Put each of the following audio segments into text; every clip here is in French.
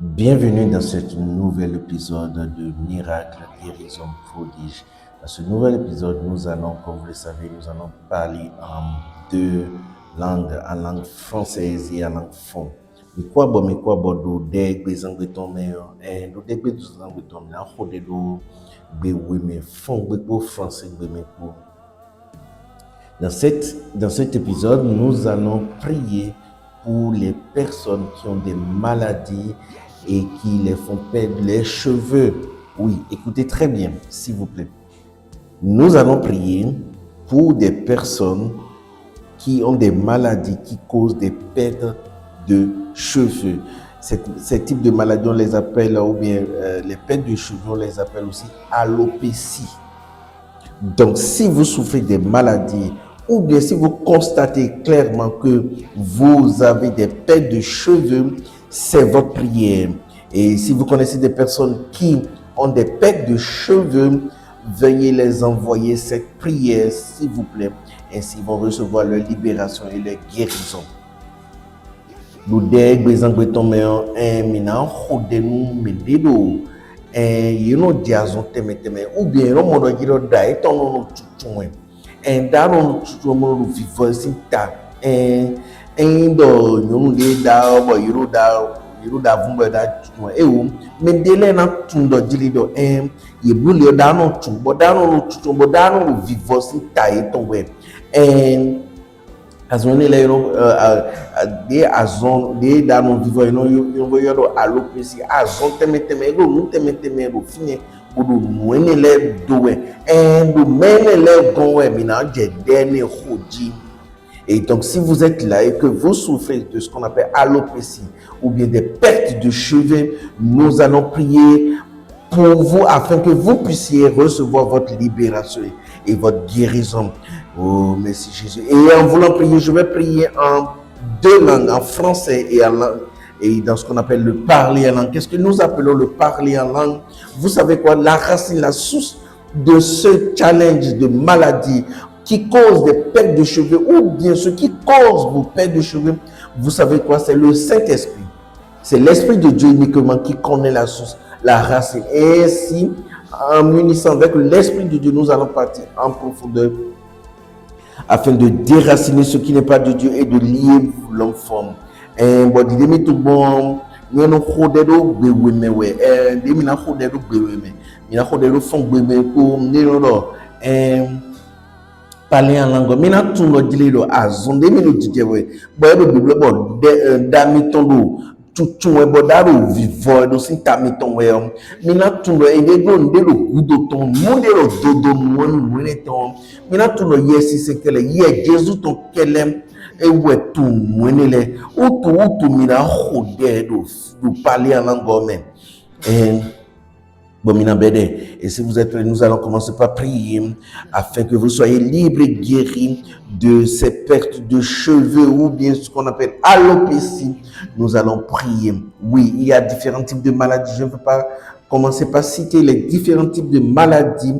Bienvenue dans ce nouvel épisode de Miracle, guérison, prodige. Dans ce nouvel épisode, nous allons, comme vous le savez, nous allons parler en deux langues, en langue française et en langue fond. Mais quoi do deg be zangbe ton me do deg be zangbe ton me na khode do be oui mais fond be français be me pour. Dans cet épisode, nous allons prier pour les personnes qui ont des maladies et qui les font perdre les cheveux. Oui, écoutez très bien, s'il vous plaît. Nous allons prier pour des personnes qui ont des maladies qui causent des pertes de cheveux. Ces types de maladies, on les appelle, ou bien les pertes de cheveux, on les appelle aussi alopécie. Donc, si vous souffrez des maladies, ou bien si vous constatez clairement que vous avez des pertes de cheveux, c'est votre prière. Et si vous connaissez des personnes qui ont des pertes de cheveux, veuillez les envoyer cette prière, s'il vous plaît. Ainsi, ils vont recevoir leur libération et leur guérison. Nous diazon teme ou bien no modo giro da eton no tutu en da no tutu mo no vivo sinta do nyum de da bo yiro da vumba da tutu o mendele na tundo jilido ye bulu da no tu bo da no tutu bo da no vivo sinta eton we azone le de azon de da no vivo no yo alopesi azon teme no teme ro fine bodo nwene le dowe do mene le gonwe mina je dene khoji. Et donc si vous êtes là et que vous souffrez de ce qu'on appelle alopécie ou bien des pertes de cheveux, nous allons prier pour vous afin que vous puissiez recevoir votre libération et votre guérison. Oh, merci Jésus. Et en voulant prier, je vais prier en deux langues, en français et dans ce qu'on appelle le parler en langue. Qu'est-ce que nous appelons le parler en langue? Vous savez quoi? La racine, la source de ce challenge de maladie qui cause des pertes de cheveux ou bien ce qui cause vos pertes de cheveux, vous savez quoi? C'est le Saint-Esprit. C'est l'Esprit de Dieu uniquement qui connaît la source, la racine. Et ainsi, en m'unissant avec l'Esprit de Dieu, nous allons partir en profondeur afin de déraciner ce qui n'est pas de Dieu et de lier l'enfant. Bon, dis-moi tout bon, nous avons rodé do beweme we. Dis-moi na rodé do beweme. Mina rodé do fond beweme pour nero parler en langue. Mina tout no dilelo azon. Dis-moi no dijewe. Bon, do bible bon dami tondo. Tutu we bodaro vivo do sinta miton we mina tundo engego ndelo gudo ton mondelo dodo mwene ton mina tundo yesi sekele ye Jesus ton kelem ewe tu mwene le utu mina khode do parler en langue même. Bon, et si vous êtes prêts, nous allons commencer par prier afin que vous soyez libres et guéris de ces pertes de cheveux ou bien ce qu'on appelle alopécie. Nous allons prier. Oui, il y a différents types de maladies. Je ne veux pas commencer par citer les différents types de maladies.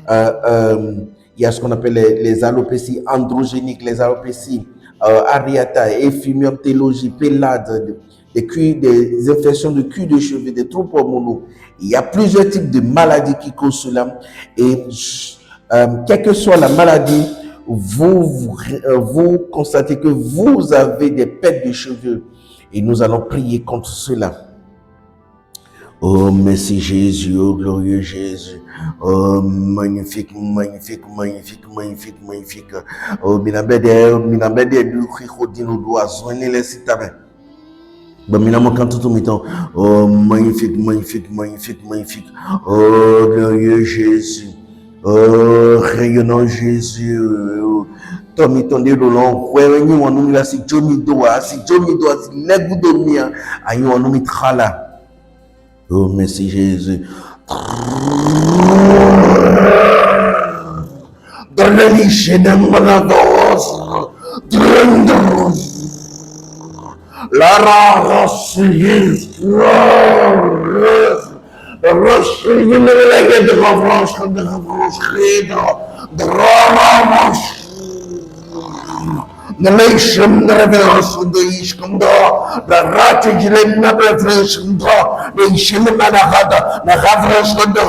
Il y a ce qu'on appelle les alopécies androgéniques, les alopécies areata, éphémium, télogie, pélade, des infections de cuir de cheveux, des troubles hormonaux. Il y a plusieurs types de maladies qui causent cela. Et quelle que soit la maladie, vous constatez que vous avez des pertes de cheveux. Et nous allons prier contre cela. Oh, merci Jésus, oh glorieux Jésus. Oh, magnifique. Oh, minabede du chichodino doazone les citabe. Oh, magnifique. Oh, glorieux Jésus. Oh, rayonnant Jésus. Tommy Tonde Lolon, where you want to see Johnny Doa, si Legudomia, and you want to meet Hala. Oh, merci Jésus. Dans la niche de Manavos, la race Nalation revelation do iskunda la rati jilena revelation da ishele manahada, na refresh contra,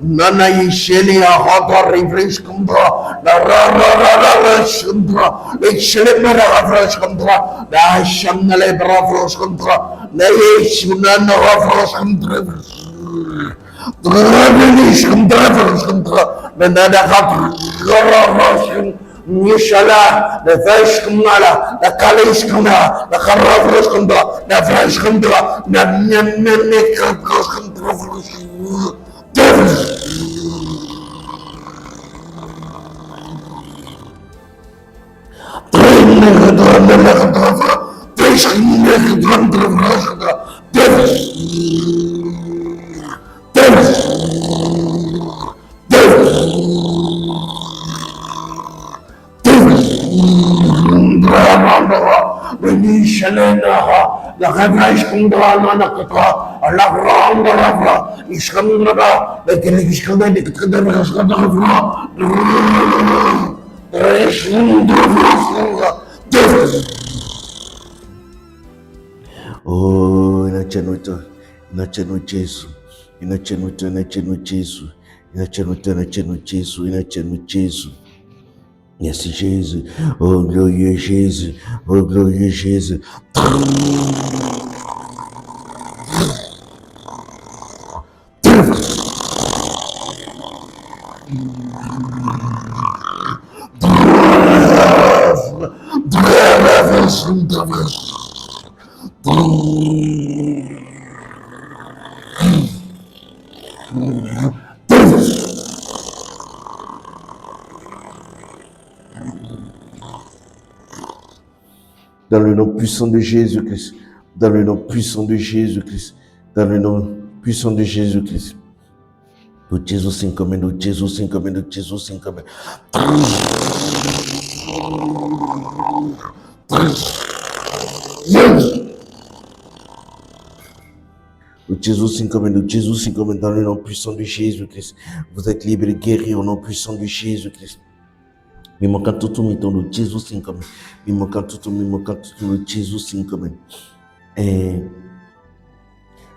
nana ishele ahada refresh contra, na refresh contra, ishele refresh contra, na shamnale refresh contra, na ishuna refresh contra. Mishala, the Vashkamala, the Kalishkana, the Karavashkanda, the Vashkanda, la Ravrage Kundra, Manakata, la Grande Ravra, Iskandra, the Kelishkanda, the Kadavra, oh, inaceno Gesù, inaceno Gesù, inaceno Gesù. Merci Jésus, oh glorieux Jésus, oh glorieux Jésus. Dans le nom puissant de Jésus-Christ, dans le nom puissant de Jésus-Christ, dans le nom puissant de Jésus-Christ. O Jesus se encomenda, o Jesus se encomenda, o Jesus se encomenda. O Jesus se encomenda, o Jesus se encomenda dans le nom puissant de Jésus-Christ. Vous êtes libre et guéri au nom puissant de Jésus-Christ. Me manquant tout le temps, le Jesus se encomenda. Me manquant tout le Jesus se encomenda. Et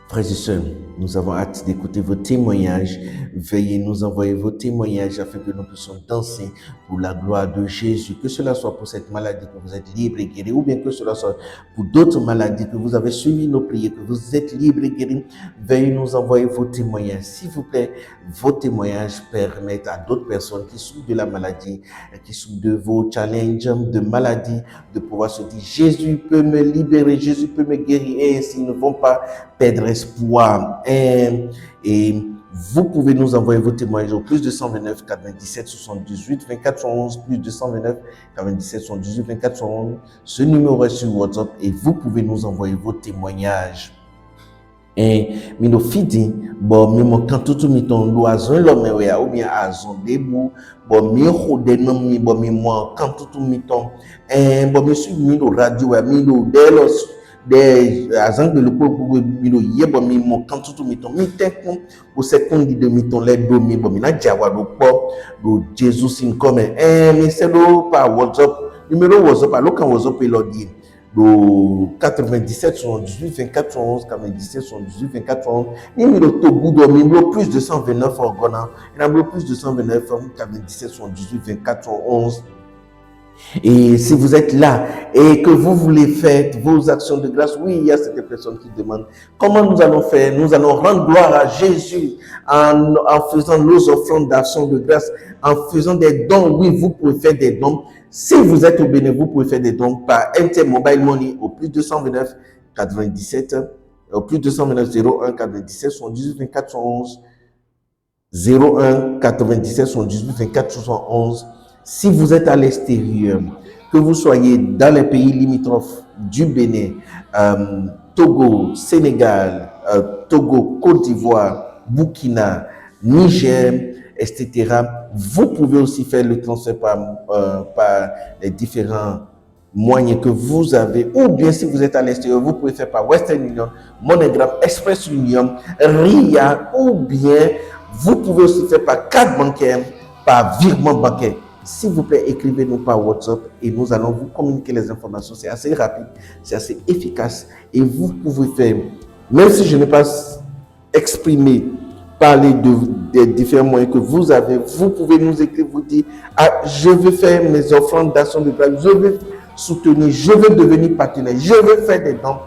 frères et sœurs, nous avons hâte d'écouter vos témoignages. Veuillez nous envoyer vos témoignages afin que nous puissions danser pour la gloire de Jésus. Que cela soit pour cette maladie que vous êtes libre et guéri, ou bien que cela soit pour d'autres maladies que vous avez suivi nos prières, que vous êtes libre et guéri. Veuillez nous envoyer vos témoignages. S'il vous plaît, vos témoignages permettent à d'autres personnes qui souffrent de la maladie, qui souffrent de vos challenges de maladie, de pouvoir se dire Jésus peut me libérer, Jésus peut me guérir, et ainsi ils ne vont pas perdre espoir. Et vous pouvez nous envoyer vos témoignages au plus de 129 97 78 24 11, plus de 129 97 78 24 11. Ce numéro est sur WhatsApp et vous pouvez nous envoyer vos témoignages. Et mino fidi bon mi mo kan tutu mi ton lo azon lo me ou bien azon debout bon mi rode no mi bon mi mo kan tutu mi ton bon mi su mi lo radio mi lo delos de azan de le pour mi lo ye bon mi mo kan tutu mi ton mi tekun o second de mi ton le do mi bon mi na jawa do po do Jesus sin come mi se lo par WhatsApp numéro WhatsApp alo kan WhatsApp lo di do 97 78 24 11 97 78 24 11 numéro Togo do numéro plus de 129 en Ghana numéro plus de 129 97 78 24 11. Et si vous êtes là et que vous voulez faire vos actions de grâce, oui, il y a certaines personnes qui demandent comment nous allons faire. Nous allons rendre gloire à Jésus en faisant nos offrandes d'action de grâce, en faisant des dons. Oui, vous pouvez faire des dons. Si vous êtes au Bénin, vous pouvez faire des dons par MTN Mobile Money au plus 229 97, au plus 229 01 97 78 24 111, 01 97 78 24 71. Si vous êtes à l'extérieur, que vous soyez dans les pays limitrophes du Bénin, Togo, Sénégal, Togo, Côte d'Ivoire, Burkina, Niger, etc., vous pouvez aussi faire le transfert par les différents moyens que vous avez. Ou bien si vous êtes à l'extérieur, vous pouvez faire par Western Union, MoneyGram, Express Union, RIA, ou bien vous pouvez aussi faire par carte bancaire, par virement bancaire. s'il vous plaît, écrivez-nous par WhatsApp et nous allons vous communiquer les informations. C'est assez rapide, c'est assez efficace et vous pouvez faire, même si je n'ai pas exprimé, parler des différents moyens que vous avez, vous pouvez nous écrire, vous dire, ah, je veux faire mes offrandes d'action de grâce, je veux soutenir, je veux devenir partenaire, je veux faire des dons.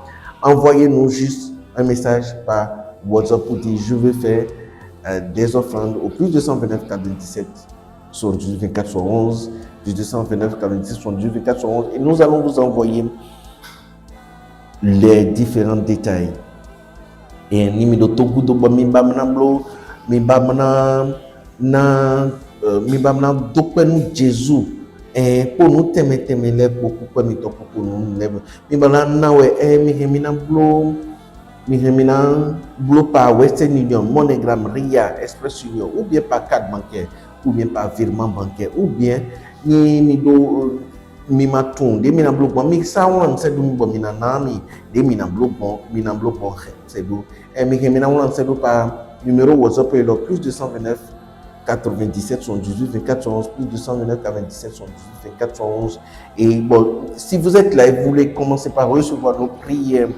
Envoyez-nous juste un message par WhatsApp pour dire, je veux faire des offrandes au plus 229 97 78 24 71, plus 229 97 78 24 71, et nous allons vous envoyer les différents détails. Et numéro togu do mi bamna blo mi bamna na mi bamna dokpenu Jésus pour nous temeteme le beaucoup pour mi topo pour nous le mi bamna na we mi remina blo par Western Union, MoneyGram, Ria, Express Union, ou bien par carte bancaire, ou bien par virement bancaire, ou bien ni do mi maton de mi na blo bon mi sawan c'est do mi bon mi na nami de mi na blo bon c'est do mi remina won c'est do par numéro WhatsApp le plus 229 97 78 24 11 plus 229 97 78 24 11. Et bon, si vous êtes là et vous voulez commencer par recevoir nos prières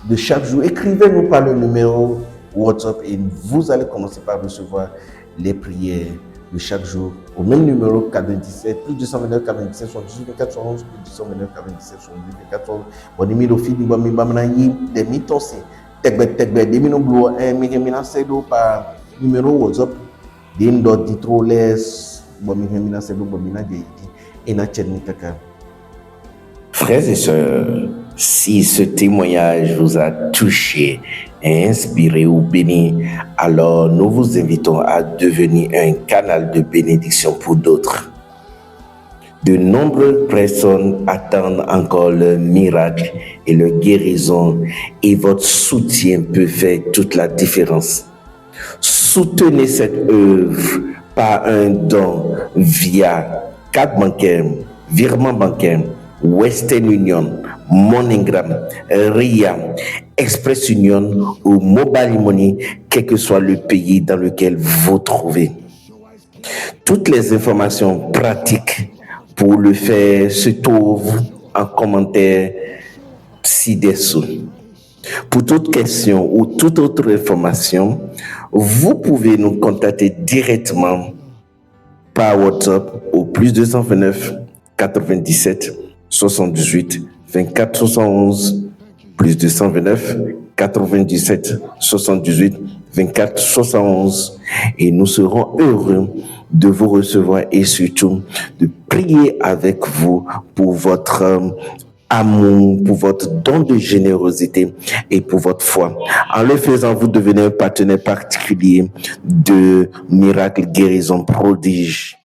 de chaque jour, écrivez-nous par le numéro WhatsApp et vous allez commencer par recevoir les prières de chaque jour au même numéro 97 plus 229 97 78 24 11 plus 229 97 78 24 11. Bon numéro fini bon mi bamna yi de mi tonse tegbe de mi no blo mi remina sedo par numéro WhatsApp de ndo ditro les bon mi remina sedo bon mi na de et na chenni kaka. Frères et sœurs, si ce témoignage vous a touché, inspiré ou béni, alors nous vous invitons à devenir un canal de bénédiction pour d'autres. De nombreuses personnes attendent encore le miracle et la guérison, et votre soutien peut faire toute la différence. Soutenez cette œuvre par un don via carte bancaire, virement bancaire, Western Union, MoneyGram, Ria, Express Union ou Mobile Money, quel que soit le pays dans lequel vous trouvez. Toutes les informations pratiques pour le faire se trouvent en commentaire ci-dessous. Pour toute question ou toute autre information, vous pouvez nous contacter directement par WhatsApp au plus 229 97 78 24 71 plus 229 97 78 24 71 et nous serons heureux de vous recevoir et surtout de prier avec vous pour votre amour, pour votre don de générosité et pour votre foi. En le faisant, vous devenez un partenaire particulier de Miracle Guérison Prodige.